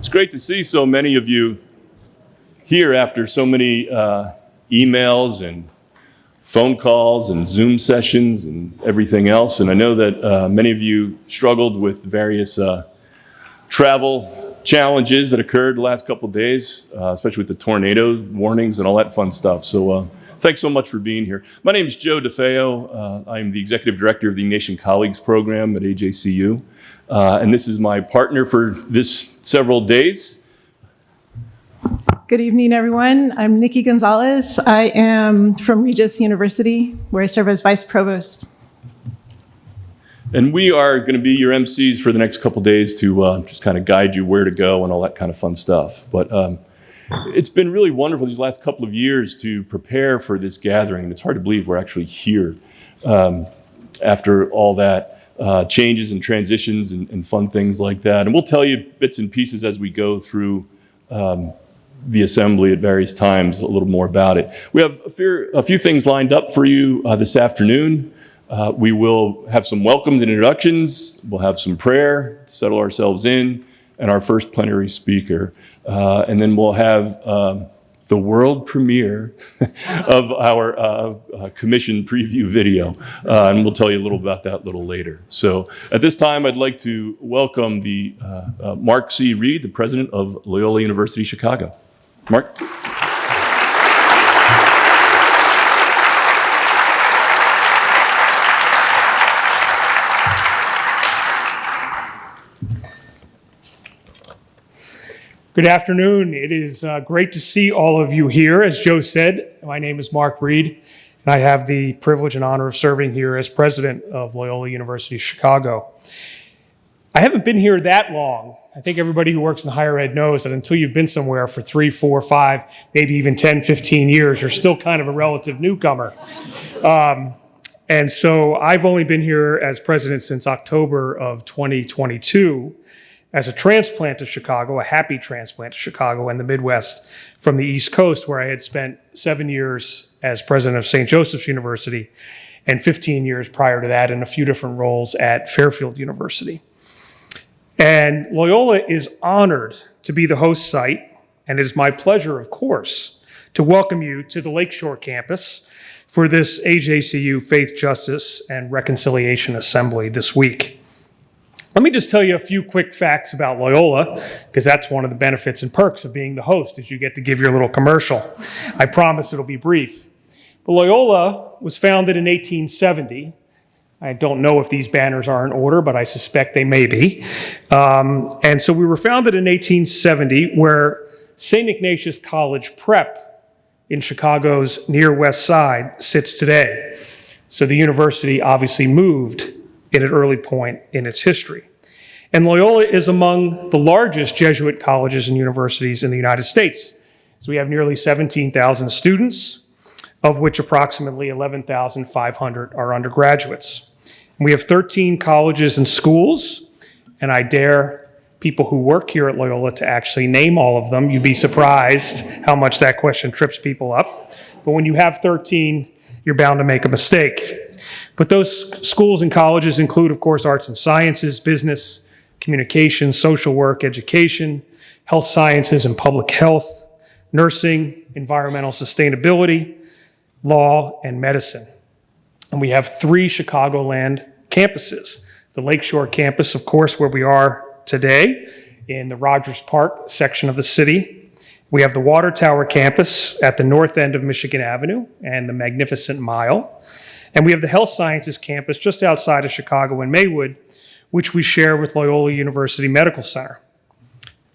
It's great to see so many of you here after so many emails and phone calls and Zoom sessions and everything else. And I know that many of you struggled with various travel challenges that occurred the last couple of days, especially with the tornado warnings and all that fun stuff. So thanks so much for being here. My name is Joe DeFeo. I'm the Executive Director of the Nation Colleagues Program at AJCU. And this is my partner for this several days. Good evening, everyone. I'm Nikki Gonzalez. I am from Regis University, where I serve as Vice Provost. And we are going to be your MCs for the next couple days to just kind of guide you where to go and all that kind of fun stuff. But it's been really wonderful these last couple of years to prepare for this gathering. And it's hard to believe we're actually here after all that changes and transitions and fun things like that. And we'll tell you bits and pieces as we go through the assembly at various times a little more about it. We have a few things lined up for you this afternoon. We will have some welcomes and introductions. We'll have some prayer to settle ourselves in, and our first plenary speaker. And then we'll have the world premiere of our commission preview video. And we'll tell you a little about that a little later. So at this time, I'd like to welcome the Mark C. Reed, the president of Loyola University Chicago. Mark. Good afternoon. It is great to see all of you here. As Joe said, my name is Mark Reed, and I have the privilege and honor of serving here as president of Loyola University Chicago. I haven't been here that long. I think everybody who works in higher ed knows that until you've been somewhere for 3, 4, 5, maybe even 10, 15 years, you're still kind of a relative newcomer. And so I've only been here as president since October of 2022. As a transplant to Chicago, a happy transplant to Chicago and the Midwest from the East Coast, where I had spent 7 years as president of St. Joseph's University and 15 years prior to that in a few different roles at Fairfield University. And Loyola is honored to be the host site, and it is my pleasure, of course, to welcome you to the Lakeshore campus for this AJCU Faith, Justice, and Reconciliation Assembly this week. Let me just tell you a few quick facts about Loyola, because that's one of the benefits and perks of being the host, is you get to give your little commercial. I promise it'll be brief. But Loyola was founded in 1870. I don't know if these banners are in order, but I suspect they may be. And so we were founded in 1870, where St. Ignatius College Prep in Chicago's near west side sits today. So the university obviously moved at an early point in its history. And Loyola is among the largest Jesuit colleges and universities in the United States. So we have nearly 17,000 students, of which approximately 11,500 are undergraduates. And we have 13 colleges and schools, and I dare people who work here at Loyola to actually name all of them. You'd be surprised how much that question trips people up. But when you have 13, you're bound to make a mistake. But those schools and colleges include, of course, arts and sciences, business, communication, social work, education, health sciences and public health, nursing, environmental sustainability, law, and medicine. And we have 3 Chicagoland campuses. The Lakeshore campus, of course, where we are today in the Rogers Park section of the city. We have the Water Tower campus at the north end of Michigan Avenue and the Magnificent Mile. And we have the Health Sciences campus just outside of Chicago in Maywood, which we share with Loyola University Medical Center.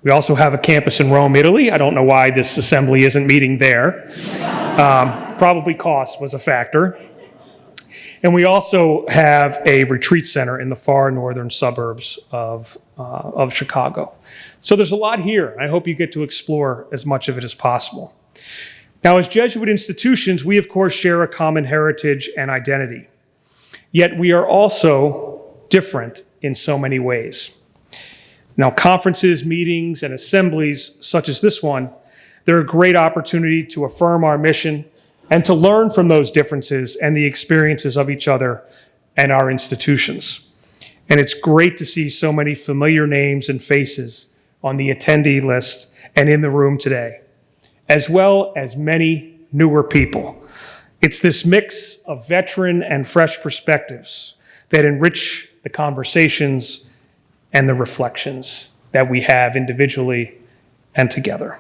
We also have a campus in Rome, Italy. I don't know why this assembly isn't meeting there. Probably cost was a factor. And we also have a retreat center in the far northern suburbs of Chicago. So there's a lot here. I hope you get to explore as much of it as possible. Now, as Jesuit institutions, we of course share a common heritage and identity. Yet we are also different in so many ways. Now, conferences, meetings, and assemblies such as this one, they're a great opportunity to affirm our mission and to learn from those differences and the experiences of each other and our institutions. And it's great to see so many familiar names and faces on the attendee list and in the room today, as well as many newer people. It's this mix of veteran and fresh perspectives that enrich the conversations and the reflections that we have individually and together.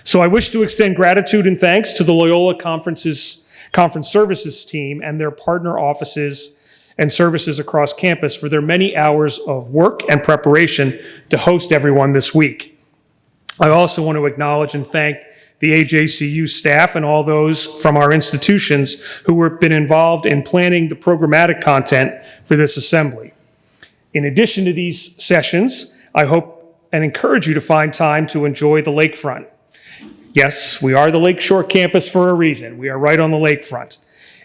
So I wish to extend gratitude and thanks to the Loyola Conference Services team and their partner offices and services across campus for their many hours of work and preparation to host everyone this week. I also want to acknowledge and thank the AJCU staff and all those from our institutions who have been involved in planning the programmatic content for this assembly. In addition to these sessions, I hope and encourage you to find time to enjoy the lakefront. Yes, we are the Lakeshore campus for a reason. We are right on the lakefront.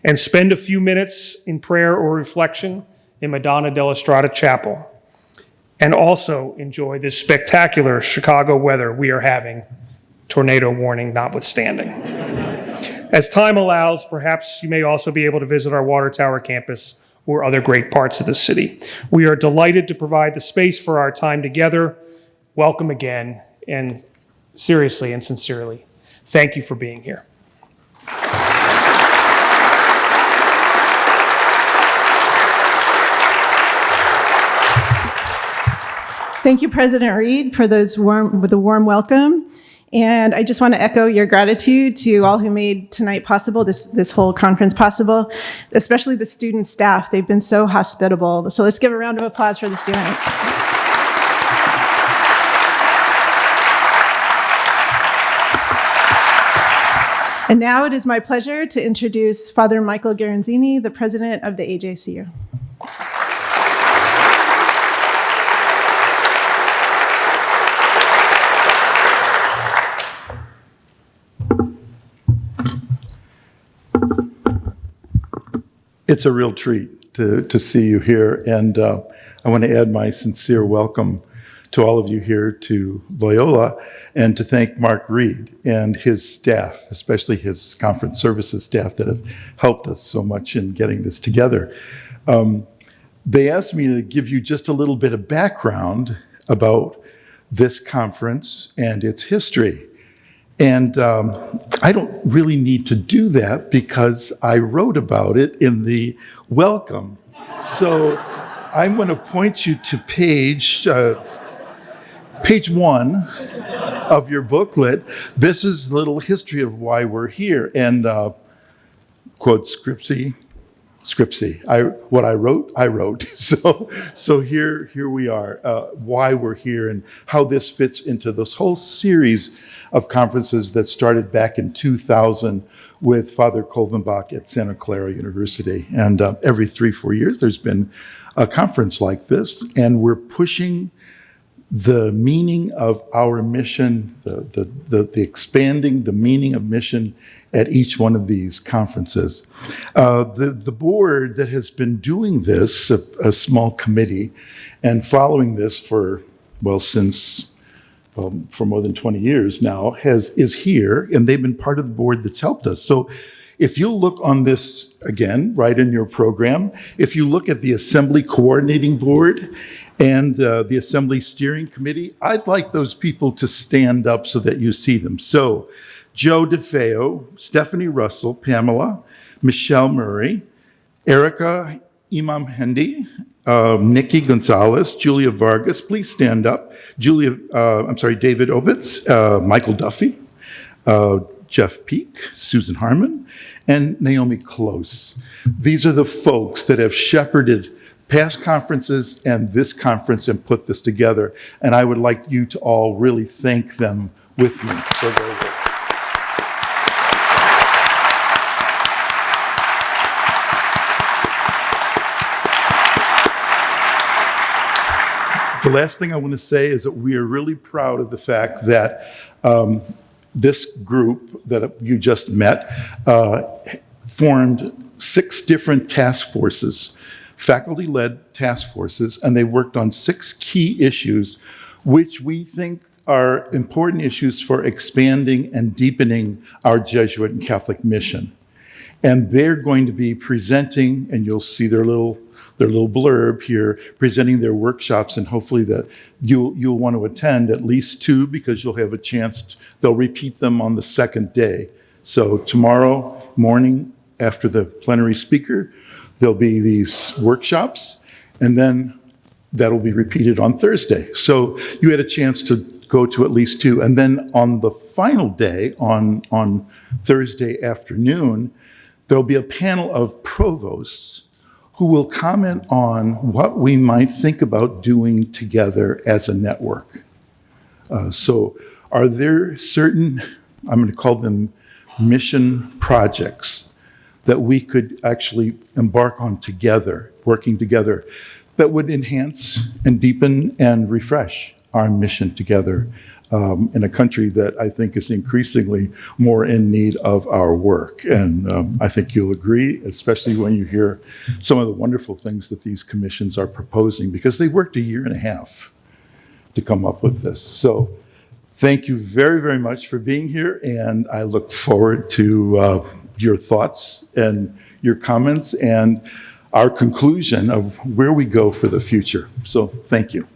And spend a few minutes in prayer or reflection in Madonna della Strada Chapel. And also enjoy this spectacular Chicago weather we are having, tornado warning notwithstanding. As time allows, perhaps you may also be able to visit our Water Tower campus or other great parts of the city. We are delighted to provide the space for our time together. Welcome again, and seriously and sincerely, thank you for being here. Thank you, President Reed, for the warm welcome. And I just want to echo your gratitude to all who made tonight possible, this whole conference possible, especially the student staff. They've been so hospitable. So let's give a round of applause for the students. And now it is my pleasure to introduce Father Michael Garanzini, the president of the AJCU. It's a real treat to see you here, and I want to add my sincere welcome to all of you here to Loyola, and to thank Mark Reed and his staff, especially his conference services staff that have helped us so much in getting this together. They asked me to give you just a little bit of background about this conference and its history. And I don't really need to do that because I wrote about it in the welcome. So I'm going to point you to page 1 of your booklet. This is a little history of why we're here. And quote Scripsy. What I wrote. So here we are, why we're here and how this fits into this whole series of conferences that started back in 2000 with Father Kolvenbach at Santa Clara University. And every 3-4 years, there's been a conference like this, and we're pushing the meaning of our mission, the expanding the meaning of mission at each one of these conferences. The board that has been doing this, a small committee, and following this for more than 20 years now, is here, and they've been part of the board that's helped us. So if you look on this, again, right in your program, if you look at the Assembly Coordinating Board and the Assembly Steering Committee, I'd like those people to stand up so that you see them. So Joe DeFeo, Stephanie Russell, Pamela, Michelle Murray, Erica Imam Hendi, Nikki Gonzalez, Julia Vargas, please stand up. David Obitz, Michael Duffy, Jeff Peak, Susan Harmon, and Naomi Close. These are the folks that have shepherded past conferences and this conference and put this together. And I would like you to all really thank them with me for their work. The last thing I want to say is that we are really proud of the fact that this group that you just met formed 6 different task forces, faculty-led task forces, and they worked on 6 key issues, which we think are important issues for expanding and deepening our Jesuit and Catholic mission. And they're going to be presenting, and you'll see their little blurb here, presenting their workshops, and hopefully that you'll want to attend at least 2 because you'll have a chance. They'll repeat them on the second day. So tomorrow morning after the plenary speaker, there'll be these workshops, and then that'll be repeated on Thursday. So you had a chance to go to at least 2. And then on the final day, on Thursday afternoon, there'll be a panel of provosts who will comment on what we might think about doing together as a network. So are there certain, I'm going to call them mission projects, that we could actually embark on together, working together, that would enhance and deepen and refresh our mission together in a country that I think is increasingly more in need of our work. And I think you'll agree, especially when you hear some of the wonderful things that these commissions are proposing, because they worked 1.5 years to come up with this. So thank you very, very much for being here, and I look forward to your thoughts and your comments and our conclusion of where we go for the future. So thank you.